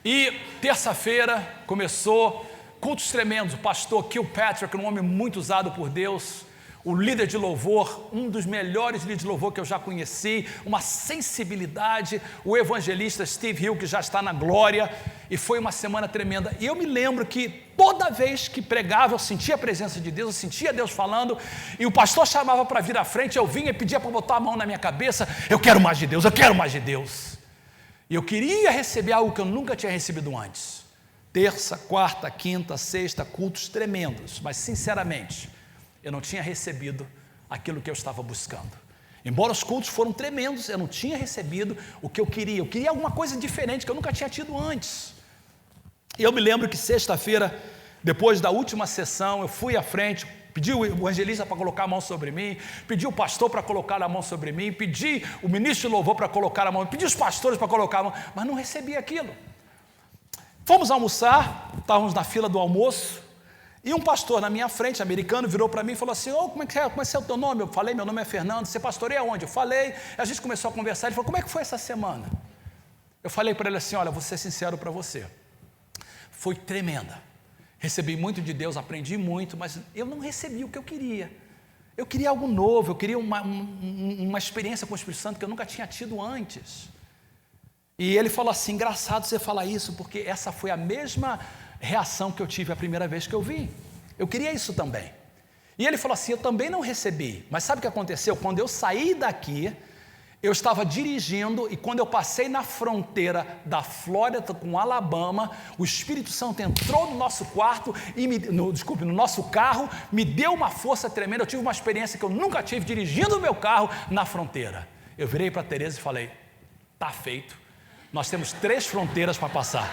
E terça-feira começou cultos tremendos. O pastor Kilpatrick, um homem muito usado por Deus, o líder de louvor, um dos melhores líderes de louvor que eu já conheci, uma sensibilidade, o evangelista Steve Hill, que já está na glória, e foi uma semana tremenda. E eu me lembro que toda vez que pregava, eu sentia a presença de Deus, eu sentia Deus falando, e o pastor chamava para vir à frente, eu vinha e pedia para botar a mão na minha cabeça, eu quero mais de Deus, eu quero mais de Deus. E eu queria receber algo que eu nunca tinha recebido antes. Terça, quarta, quinta, sexta, cultos tremendos, mas sinceramente, eu não tinha recebido aquilo que eu estava buscando. Embora os cultos foram tremendos, eu não tinha recebido o que eu queria alguma coisa diferente que eu nunca tinha tido antes. E eu me lembro que sexta-feira, depois da última sessão, eu fui à frente, pedi o evangelista para colocar a mão sobre mim, pedi o pastor para colocar a mão sobre mim, pedi o ministro de louvor para colocar a mão, pedi os pastores para colocar a mão, mas não recebi aquilo. Fomos almoçar, estávamos na fila do almoço, e um pastor na minha frente, americano, virou para mim e falou assim, como é que é o teu nome? Eu falei, meu nome é Fernando, você pastoreia onde? Eu falei, a gente começou a conversar, ele falou, como é que foi essa semana? Eu falei para ele assim, olha, vou ser sincero para você, foi tremenda, recebi muito de Deus, aprendi muito, mas eu não recebi o que eu queria algo novo, eu queria uma experiência com o Espírito Santo que eu nunca tinha tido antes. E ele falou assim, engraçado você falar isso, porque essa foi a mesma reação que eu tive a primeira vez que eu vim. Eu queria isso também. E ele falou assim, eu também não recebi. Mas sabe o que aconteceu? Quando eu saí daqui, eu estava dirigindo e quando eu passei na fronteira da Flórida com Alabama, o Espírito Santo entrou no nosso quarto, no nosso carro, me deu uma força tremenda. Eu tive uma experiência que eu nunca tive dirigindo o meu carro na fronteira. Eu virei para a Tereza e falei, está feito. Nós temos 3 fronteiras para passar.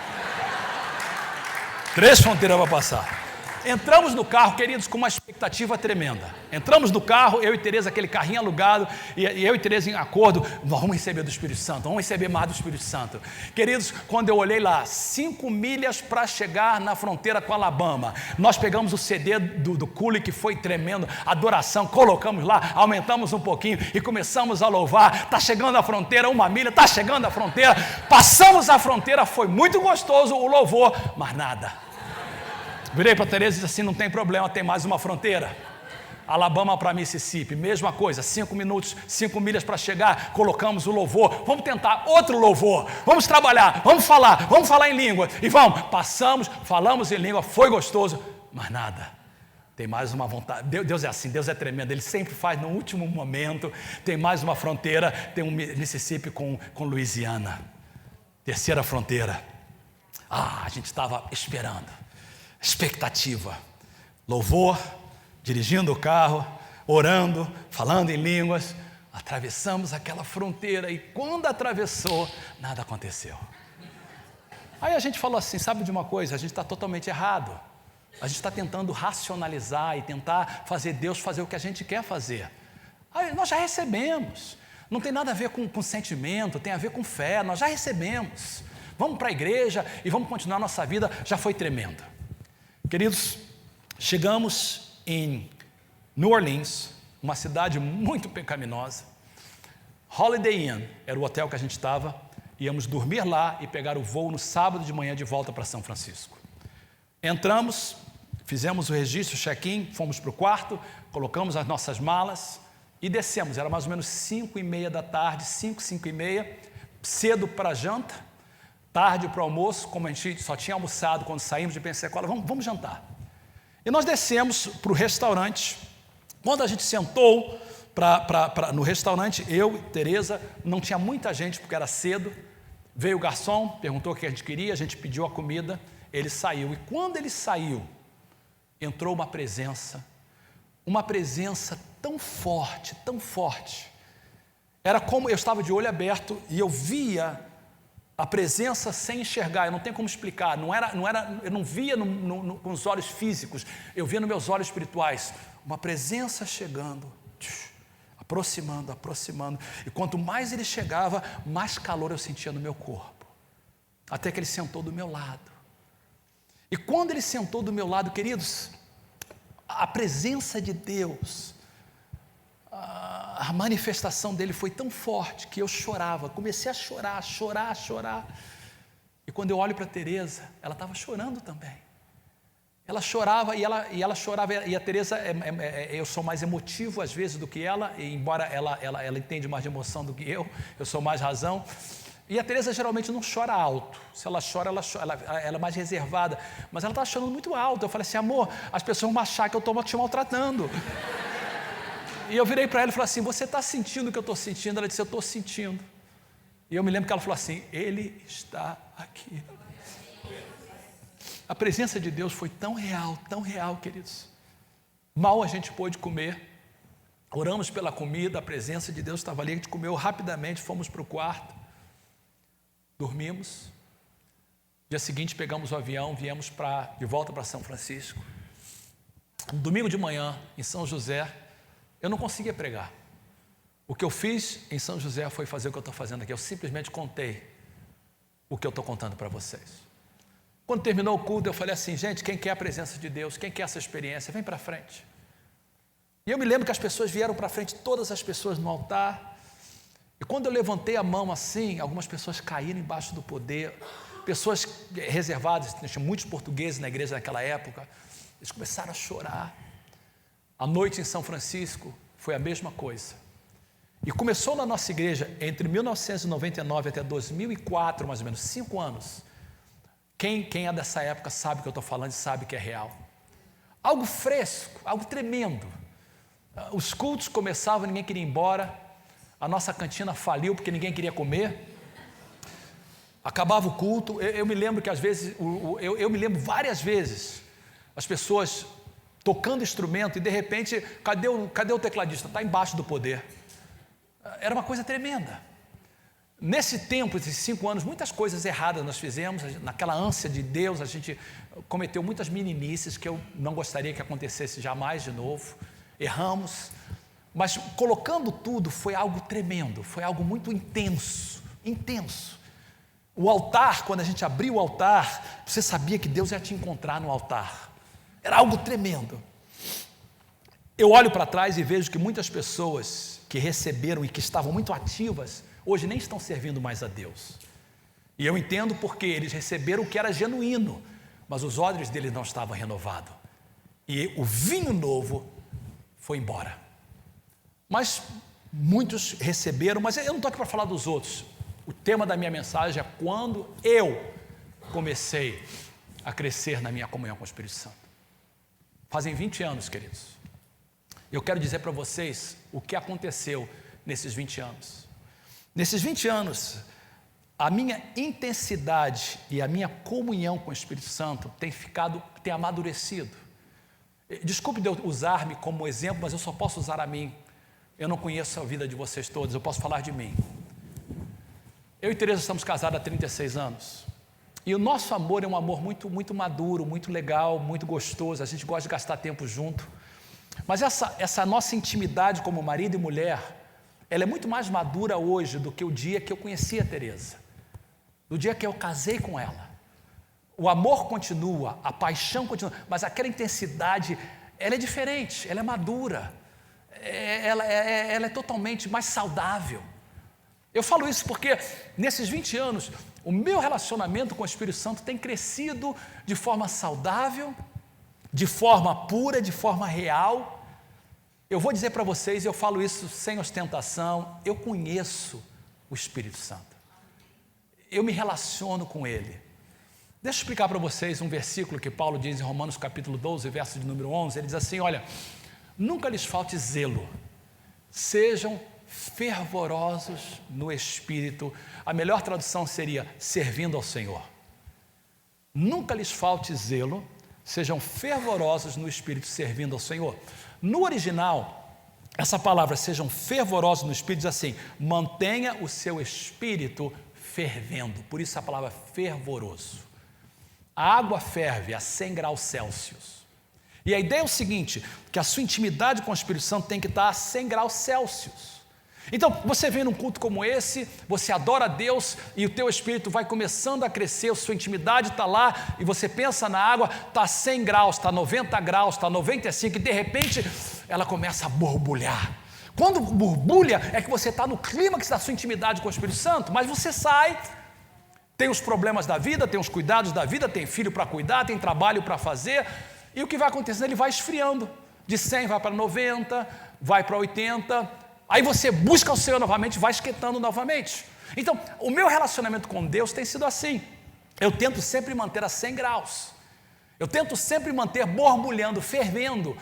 3 fronteiras para passar. Entramos no carro, queridos, com uma expectativa tremenda. Entramos no carro, eu e Tereza, aquele carrinho alugado, e eu e Tereza em acordo, vamos receber do Espírito Santo, vamos receber mais do Espírito Santo. Queridos, quando eu olhei lá, 5 milhas para chegar na fronteira com Alabama, nós pegamos o CD do Cooley, que foi tremendo, adoração, colocamos lá, aumentamos um pouquinho e começamos a louvar. Está chegando a fronteira, 1 milha, está chegando a fronteira, passamos a fronteira, foi muito gostoso o louvor, mas nada. Virei para a Tereza e disse assim, não tem problema, tem mais uma fronteira. Alabama para Mississippi, mesma coisa, 5 minutos, 5 milhas para chegar, colocamos o louvor, vamos tentar outro louvor, vamos trabalhar, vamos falar em língua, e passamos, falamos em língua, foi gostoso, mas nada. Tem mais uma vontade, Deus é assim, Deus é tremendo, Ele sempre faz no último momento, tem mais uma fronteira, tem um Mississippi com Louisiana, 3ª fronteira. A gente estava esperando. Expectativa, louvor, dirigindo o carro, orando, falando em línguas, atravessamos aquela fronteira e quando atravessou, nada aconteceu. Aí a gente falou assim, sabe de uma coisa, a gente está totalmente errado, A gente está tentando racionalizar e tentar fazer Deus fazer o que a gente quer fazer. Aí, nós já recebemos. Não tem nada a ver com sentimento, tem a ver com fé. Nós já recebemos. Vamos para a igreja e vamos continuar nossa vida. Já foi tremenda. Queridos, chegamos em New Orleans, uma cidade muito pecaminosa. Holiday Inn era o hotel que a gente estava. Íamos dormir lá e pegar o voo no sábado de manhã de volta para São Francisco. Entramos, fizemos o registro, o check-in, fomos para o quarto, colocamos as nossas malas e descemos. Era mais ou menos 5h30 da tarde, 5h30, cedo para a janta, tarde para o almoço, como a gente só tinha almoçado quando saímos de Pensacola, vamos jantar. E nós descemos para o restaurante. Quando a gente sentou no restaurante, eu e Tereza, não tinha muita gente porque era cedo. Veio o garçom, perguntou o que a gente queria, a gente pediu a comida, ele saiu. E quando ele saiu, entrou uma presença tão forte, tão forte. Era como eu estava de olho aberto e eu via a presença sem enxergar. Eu não tenho como explicar. Eu não via com os olhos físicos, eu via nos meus olhos espirituais. Uma presença chegando, aproximando. E quanto mais ele chegava, mais calor eu sentia no meu corpo. Até que ele sentou do meu lado. E quando ele sentou do meu lado, queridos, a presença de Deus, a manifestação dele foi tão forte que eu chorava. Comecei a chorar. E quando eu olho para a Tereza, ela estava chorando também. Ela chorava e ela chorava, e a Tereza, eu sou mais emotivo às vezes do que ela, e embora ela entende mais de emoção do que eu sou mais razão. E a Tereza geralmente não chora alto. Se ela chora, ela é mais reservada. Mas ela estava chorando muito alto. Eu falei assim, amor, as pessoas vão achar que eu estou te maltratando. E eu virei para ela e falei assim, você está sentindo o que eu estou sentindo? Ela disse, eu estou sentindo. E eu me lembro que ela falou assim, ele está aqui. A presença de Deus foi tão real, queridos. Mal a gente pôde comer. Oramos pela comida, a presença de Deus estava ali. A gente comeu rapidamente, fomos para o quarto. Dormimos. Dia seguinte pegamos o avião, viemos de volta para São Francisco. No domingo de manhã, em São José, eu não conseguia pregar. O que eu fiz em São José foi fazer o que eu estou fazendo aqui. Eu simplesmente contei o que eu estou contando para vocês. Quando terminou o culto, eu falei assim, gente, quem quer a presença de Deus, quem quer essa experiência, vem para frente. E eu me lembro que as pessoas vieram para frente, todas as pessoas no altar. E quando eu levantei a mão assim, algumas pessoas caíram embaixo do poder, pessoas reservadas, tinha muitos portugueses na igreja naquela época, eles começaram a chorar. A noite em São Francisco foi a mesma coisa. E começou na nossa igreja, entre 1999 até 2004, mais ou menos, 5 anos. Quem é dessa época sabe o que eu estou falando e sabe que é real. Algo fresco, algo tremendo. Os cultos começavam, ninguém queria ir embora. A nossa cantina faliu porque ninguém queria comer. Acabava o culto. Eu me lembro que às vezes, eu me lembro várias vezes, as pessoas tocando instrumento e de repente, cadê o tecladista? Está embaixo do poder. Era uma coisa tremenda. Nesse tempo, esses 5 anos, muitas coisas erradas nós fizemos, naquela ânsia de Deus, a gente cometeu muitas meninices que eu não gostaria que acontecesse jamais de novo, erramos, mas colocando tudo foi algo tremendo, foi algo muito intenso. O altar, quando a gente abriu o altar, você sabia que Deus ia te encontrar no altar, era algo tremendo. Eu olho para trás e vejo que muitas pessoas que receberam e que estavam muito ativas, hoje nem estão servindo mais a Deus. E eu entendo porque eles receberam o que era genuíno, mas os odres deles não estavam renovados. E o vinho novo foi embora. Mas muitos receberam, mas eu não estou aqui para falar dos outros. O tema da minha mensagem é quando eu comecei a crescer na minha comunhão com o Espírito Santo. Fazem 20 anos, queridos. Eu quero dizer para vocês o que aconteceu nesses 20 anos. Nesses 20 anos, a minha intensidade e a minha comunhão com o Espírito Santo tem amadurecido. Desculpe de eu usar-me como exemplo, mas eu só posso usar a mim. Eu não conheço a vida de vocês todos, eu posso falar de mim. Eu e Tereza estamos casados há 36 anos. E o nosso amor é um amor muito, muito maduro, muito legal, muito gostoso. A gente gosta de gastar tempo junto. Mas essa nossa intimidade como marido e mulher, ela é muito mais madura hoje do que o dia que eu conheci a Teresa, do dia que eu casei com ela. O amor continua, a paixão continua, mas aquela intensidade, ela é diferente, ela é madura, ela é totalmente mais saudável. Eu falo isso porque nesses 20 anos, o meu relacionamento com o Espírito Santo tem crescido de forma saudável, de forma pura, de forma real. Eu vou dizer para vocês, eu falo isso sem ostentação, eu conheço o Espírito Santo. Eu me relaciono com Ele. Deixa eu explicar para vocês um versículo que Paulo diz em Romanos capítulo 12, verso de número 11. Ele diz assim, olha, nunca lhes falte zelo, sejam fervorosos no Espírito. A melhor tradução seria servindo ao Senhor. Nunca lhes falte zelo, sejam fervorosos no Espírito, servindo ao Senhor. No original, essa palavra, sejam fervorosos no Espírito, diz assim, mantenha o seu espírito fervendo. Por isso a palavra fervoroso. A água ferve a 100 graus Celsius. E a ideia é o seguinte, que a sua intimidade com o Espírito Santo tem que estar a 100 graus Celsius. Então, você vem num culto como esse, você adora a Deus e o teu espírito vai começando a crescer, a sua intimidade está lá e você pensa na água, está a 100 graus, está a 90 graus, está a 95 e de repente ela começa a borbulhar. Quando borbulha é que você está no clímax da sua intimidade com o Espírito Santo, mas você sai, tem os problemas da vida, tem os cuidados da vida, tem filho para cuidar, tem trabalho para fazer e o que vai acontecendo? Ele vai esfriando, de 100 vai para 90, vai para 80. Aí você busca o Senhor novamente, vai esquentando novamente. Então, o meu relacionamento com Deus tem sido assim. Eu tento sempre manter a 100 graus. Eu tento sempre manter borbulhando, fervendo,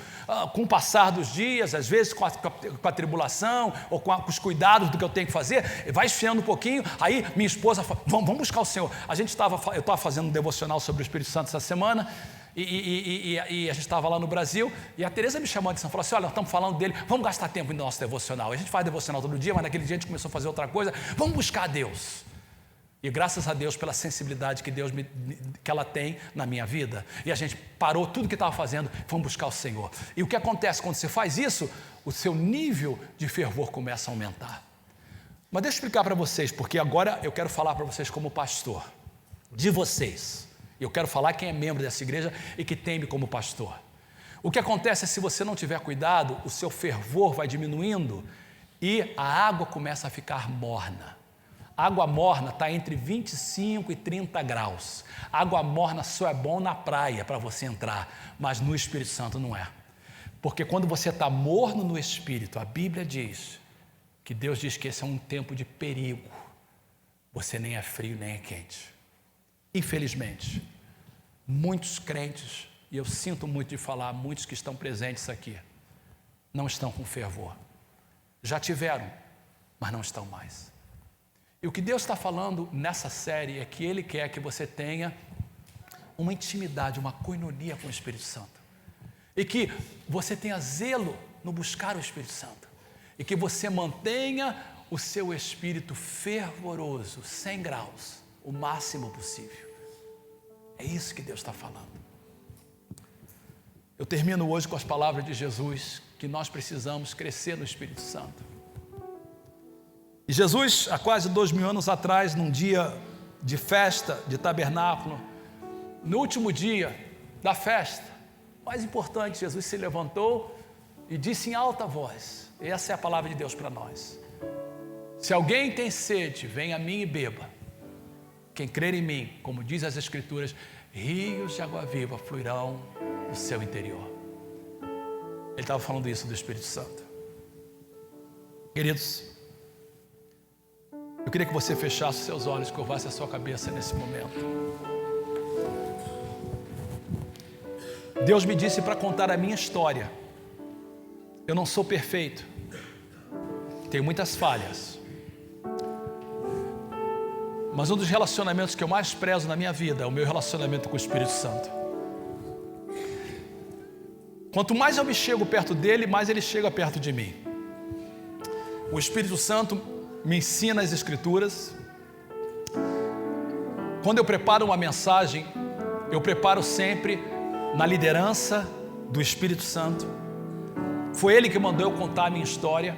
com o passar dos dias, às vezes com a tribulação, ou com os cuidados do que eu tenho que fazer, vai esfriando um pouquinho, aí minha esposa fala, vamos buscar o Senhor. Eu estava fazendo um devocional sobre o Espírito Santo essa semana, e a gente estava lá no Brasil, e a Teresa me chamou de atenção, falou assim, olha, nós estamos falando dele, vamos gastar tempo no nosso devocional. A gente faz devocional todo dia, mas naquele dia a gente começou a fazer outra coisa, vamos buscar a Deus. E graças a Deus pela sensibilidade que que ela tem na minha vida. E a gente parou tudo que estava fazendo, vamos buscar o Senhor. E o que acontece quando você faz isso? O seu nível de fervor começa a aumentar. Mas deixa eu explicar para vocês, porque agora eu quero falar para vocês como pastor, de vocês. Eu quero falar quem é membro dessa igreja e que teme como pastor. O que acontece é se você não tiver cuidado, o seu fervor vai diminuindo e a água começa a ficar morna. Água morna está entre 25 e 30 graus. Água morna só é bom na praia para você entrar, mas no Espírito Santo não é. Porque quando você está morno no Espírito, a Bíblia diz que Deus diz que esse é um tempo de perigo. Você nem é frio nem é quente. Infelizmente, muitos crentes, e eu sinto muito de falar, muitos que estão presentes aqui, não estão com fervor. Já tiveram, mas não estão mais. E o que Deus está falando nessa série é que Ele quer que você tenha uma intimidade, uma coinonia com o Espírito Santo. E que você tenha zelo no buscar o Espírito Santo. E que você mantenha o seu espírito fervoroso, 100 graus, o máximo possível. É isso que Deus está falando. Eu termino hoje com as palavras de Jesus, que nós precisamos crescer no Espírito Santo. E Jesus, há quase 2000 anos atrás, num dia de festa, de tabernáculo, no último dia da festa, mais importante, Jesus se levantou e disse em alta voz, essa é a palavra de Deus para nós, se alguém tem sede, venha a mim e beba, quem crer em mim, como diz as Escrituras, rios de água viva fluirão no seu interior. Ele estava falando isso do Espírito Santo. Queridos, eu queria que você fechasse os seus olhos, curvasse a sua cabeça nesse momento. Deus me disse para contar a minha história. Eu não sou perfeito. Tenho muitas falhas. Mas um dos relacionamentos que eu mais prezo na minha vida é o meu relacionamento com o Espírito Santo. Quanto mais eu me chego perto dele, mais ele chega perto de mim. O Espírito Santo me ensina as Escrituras. Quando eu preparo uma mensagem, eu preparo sempre na liderança do Espírito Santo. Foi Ele que mandou eu contar a minha história.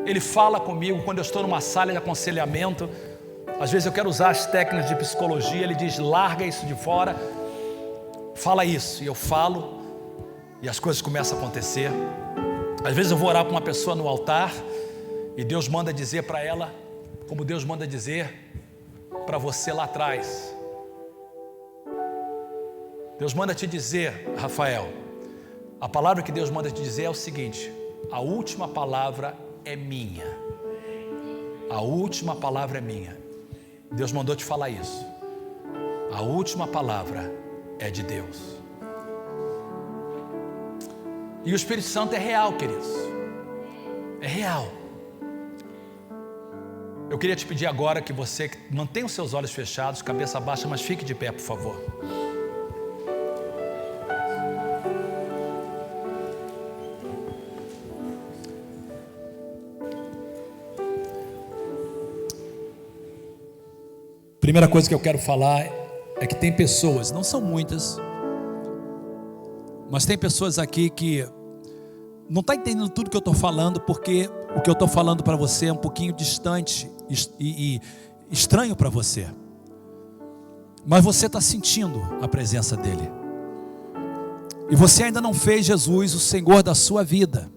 Ele fala comigo quando eu estou numa sala de aconselhamento. Às vezes eu quero usar as técnicas de psicologia. Ele diz, larga isso de fora, fala isso. E eu falo, e as coisas começam a acontecer. Às vezes eu vou orar para uma pessoa no altar, e Deus manda dizer para ela, como Deus manda dizer para você lá atrás. Deus manda te dizer, Rafael, a palavra que Deus manda te dizer é o seguinte: a última palavra é minha. A última palavra é minha. Deus mandou te falar isso. A última palavra é de Deus. E o Espírito Santo é real, queridos. É real. Eu queria te pedir agora que você mantenha os seus olhos fechados, cabeça baixa, mas fique de pé, por favor. Primeira coisa que eu quero falar é que tem pessoas, não são muitas, mas tem pessoas aqui que não estão entendendo tudo que eu estou falando, porque o que eu estou falando para você é um pouquinho distante e estranho para você. Mas você está sentindo a presença dEle. E você ainda não fez Jesus o Senhor da sua vida.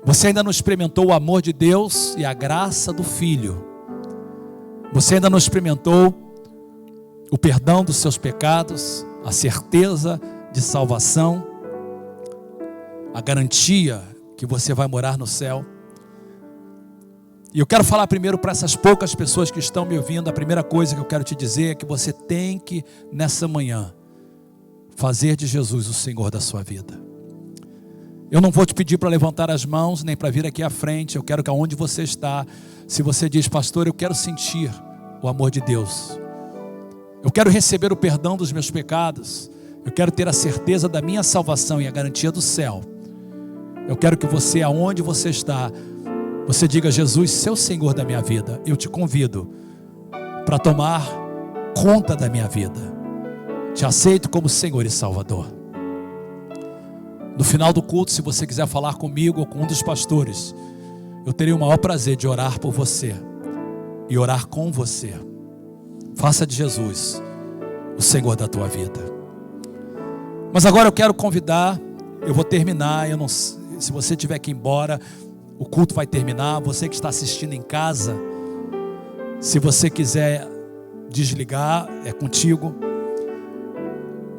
Você ainda não experimentou o amor de Deus e a graça do Filho. Você ainda não experimentou o perdão dos seus pecados, a certeza de salvação, a garantia que você vai morar no céu. E eu quero falar primeiro para essas poucas pessoas que estão me ouvindo. A primeira coisa que eu quero te dizer é que você tem que, nessa manhã, fazer de Jesus o Senhor da sua vida. Eu não vou te pedir para levantar as mãos, nem para vir aqui à frente. Eu quero que aonde você está, se você diz, pastor, eu quero sentir o amor de Deus, eu quero receber o perdão dos meus pecados, eu quero ter a certeza da minha salvação e a garantia do céu. Eu quero que você, aonde você está, você diga, Jesus, seu Senhor da minha vida. Eu te convido para tomar conta da minha vida. Te aceito como Senhor e Salvador. No final do culto, se você quiser falar comigo ou com um dos pastores, eu terei o maior prazer de orar por você e orar com você. Faça de Jesus o Senhor da tua vida. Mas agora eu quero convidar, eu vou terminar, se você tiver que ir embora, o culto vai terminar. Você que está assistindo em casa, se você quiser desligar, é contigo.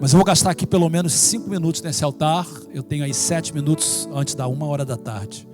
Mas eu vou gastar aqui pelo menos 5 minutos nesse altar. Eu tenho aí 7 minutos antes da 1h da tarde.